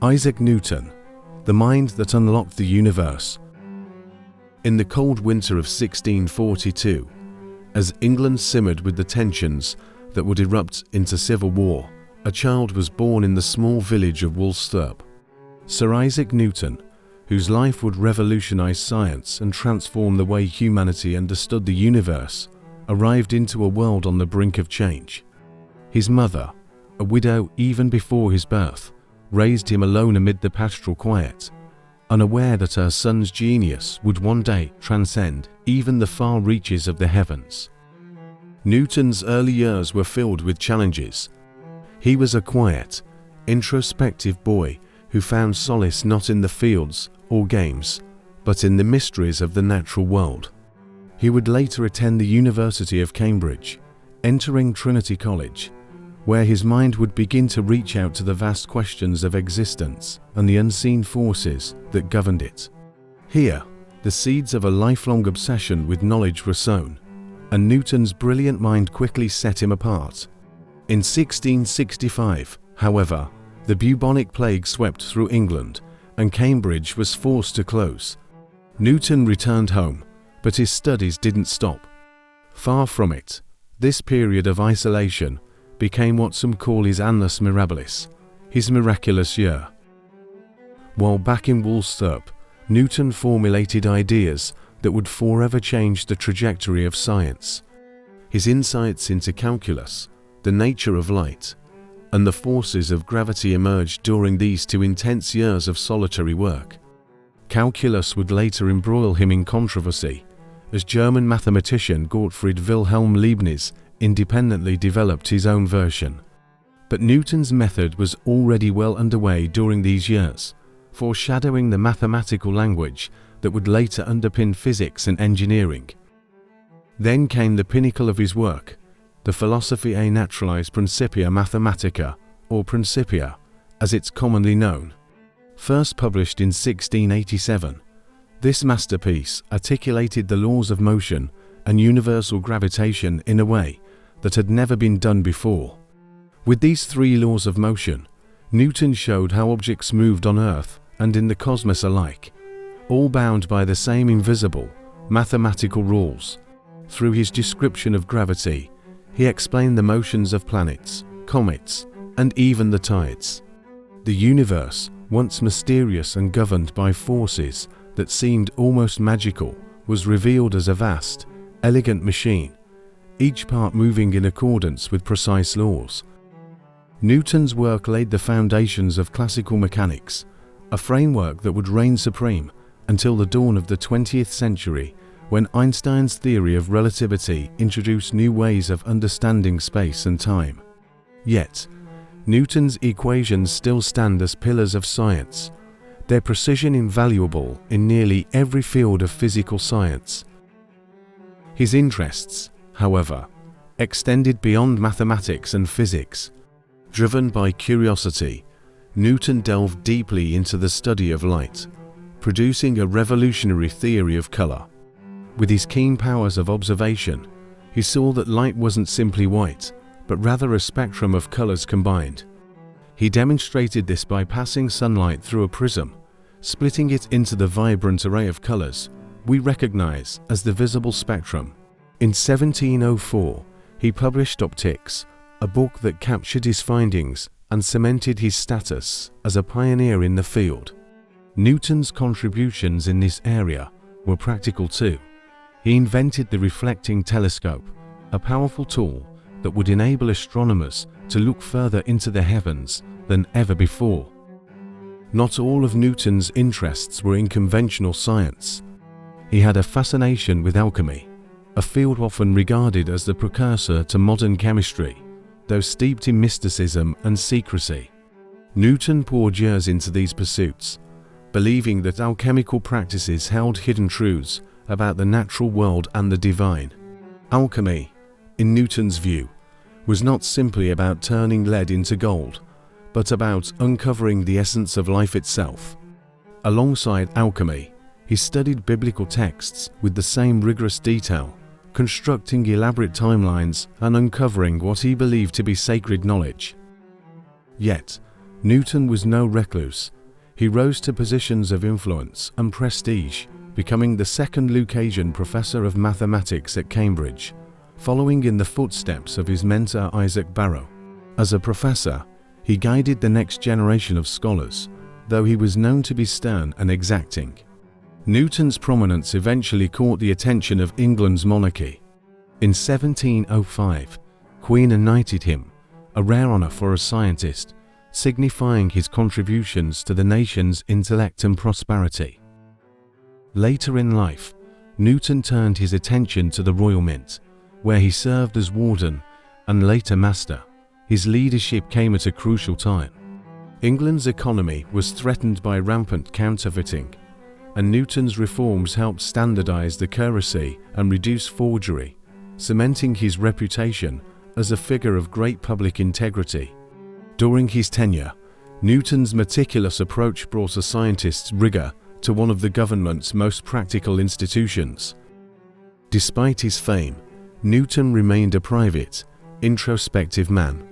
Isaac Newton, the mind that unlocked the universe. In the cold winter of 1642, as England simmered with the tensions that would erupt into civil war, a child was born in the small village of Woolsthorpe. Sir Isaac Newton, whose life would revolutionize science and transform the way humanity understood the universe, arrived into a world on the brink of change. His mother, a widow even before his birth, raised him alone amid the pastoral quiet, unaware that her son's genius would one day transcend even the far reaches of the heavens. Newton's early years were filled with challenges. He was a quiet, introspective boy who found solace not in the fields or games, but in the mysteries of the natural world. He would later attend the University of Cambridge, entering Trinity College, where his mind would begin to reach out to the vast questions of existence and the unseen forces that governed it. Here, the seeds of a lifelong obsession with knowledge were sown, and Newton's brilliant mind quickly set him apart. In 1665, however, the bubonic plague swept through England, and Cambridge was forced to close. Newton returned home, but his studies didn't stop. Far from it, this period of isolation became what some call his annus mirabilis, his miraculous year. While back in Woolsthorpe, Newton formulated ideas that would forever change the trajectory of science. His insights into calculus, the nature of light, and the forces of gravity emerged during these 2 intense years of solitary work. Calculus would later embroil him in controversy, as German mathematician Gottfried Wilhelm Leibniz independently developed his own version. But Newton's method was already well underway during these years, foreshadowing the mathematical language that would later underpin physics and engineering. Then came the pinnacle of his work, the Philosophiae Naturalis Principia Mathematica, or Principia, as it's commonly known. First published in 1687, this masterpiece articulated the laws of motion and universal gravitation in a way that had never been done before. With these 3 laws of motion, Newton showed how objects moved on Earth and in the cosmos alike, all bound by the same invisible, mathematical rules. Through his description of gravity, he explained the motions of planets, comets, and even the tides. The universe, once mysterious and governed by forces that seemed almost magical, was revealed as a vast, elegant machine, each part moving in accordance with precise laws. Newton's work laid the foundations of classical mechanics, a framework that would reign supreme until the dawn of the 20th century, when Einstein's theory of relativity introduced new ways of understanding space and time. Yet, Newton's equations still stand as pillars of science, their precision invaluable in nearly every field of physical science. His interests, however, extended beyond mathematics and physics. Driven by curiosity, Newton delved deeply into the study of light, producing a revolutionary theory of color. With his keen powers of observation, he saw that light wasn't simply white, but rather a spectrum of colors combined. He demonstrated this by passing sunlight through a prism, splitting it into the vibrant array of colors we recognize as the visible spectrum. In 1704, he published Optics, a book that captured his findings and cemented his status as a pioneer in the field. Newton's contributions in this area were practical too. He invented the reflecting telescope, a powerful tool that would enable astronomers to look further into the heavens than ever before. Not all of Newton's interests were in conventional science. He had a fascination with alchemy, a field often regarded as the precursor to modern chemistry, though steeped in mysticism and secrecy. Newton poured years into these pursuits, believing that alchemical practices held hidden truths about the natural world and the divine. Alchemy, in Newton's view, was not simply about turning lead into gold, but about uncovering the essence of life itself. Alongside alchemy, he studied biblical texts with the same rigorous detail, constructing elaborate timelines and uncovering what he believed to be sacred knowledge. Yet, Newton was no recluse. He rose to positions of influence and prestige, becoming the second Lucasian professor of mathematics at Cambridge, following in the footsteps of his mentor Isaac Barrow. As a professor, he guided the next generation of scholars, though he was known to be stern and exacting. Newton's prominence eventually caught the attention of England's monarchy. In 1705, Queen knighted him, a rare honour for a scientist, signifying his contributions to the nation's intellect and prosperity. Later in life, Newton turned his attention to the Royal Mint, where he served as warden and later master. His leadership came at a crucial time. England's economy was threatened by rampant counterfeiting, and Newton's reforms helped standardize the currency and reduce forgery, cementing his reputation as a figure of great public integrity. During his tenure, Newton's meticulous approach brought a scientist's rigor to one of the government's most practical institutions. Despite his fame, Newton remained a private, introspective man.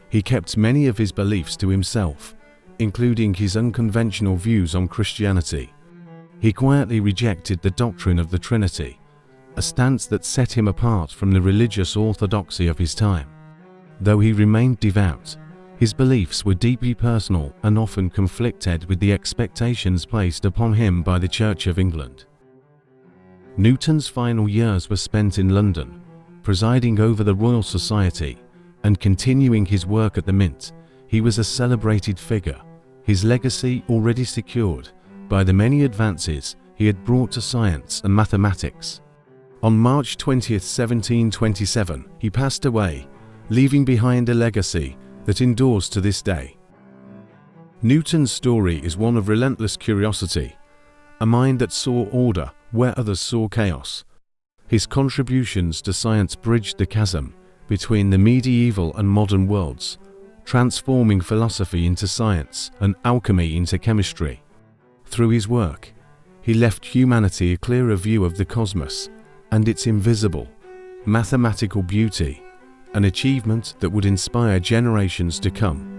He kept many of his beliefs to himself, including his unconventional views on Christianity. He quietly rejected the doctrine of the Trinity, a stance that set him apart from the religious orthodoxy of his time. Though he remained devout, his beliefs were deeply personal and often conflicted with the expectations placed upon him by the Church of England. Newton's final years were spent in London, presiding over the Royal Society and continuing his work at the Mint. He was a celebrated figure, his legacy already secured by the many advances he had brought to science and mathematics. On March 20, 1727, he passed away, leaving behind a legacy that endures to this day. Newton's story is one of relentless curiosity, a mind that saw order where others saw chaos. His contributions to science bridged the chasm between the medieval and modern worlds, transforming philosophy into science and alchemy into chemistry. Through his work, he left humanity a clearer view of the cosmos and its invisible, mathematical beauty, an achievement that would inspire generations to come.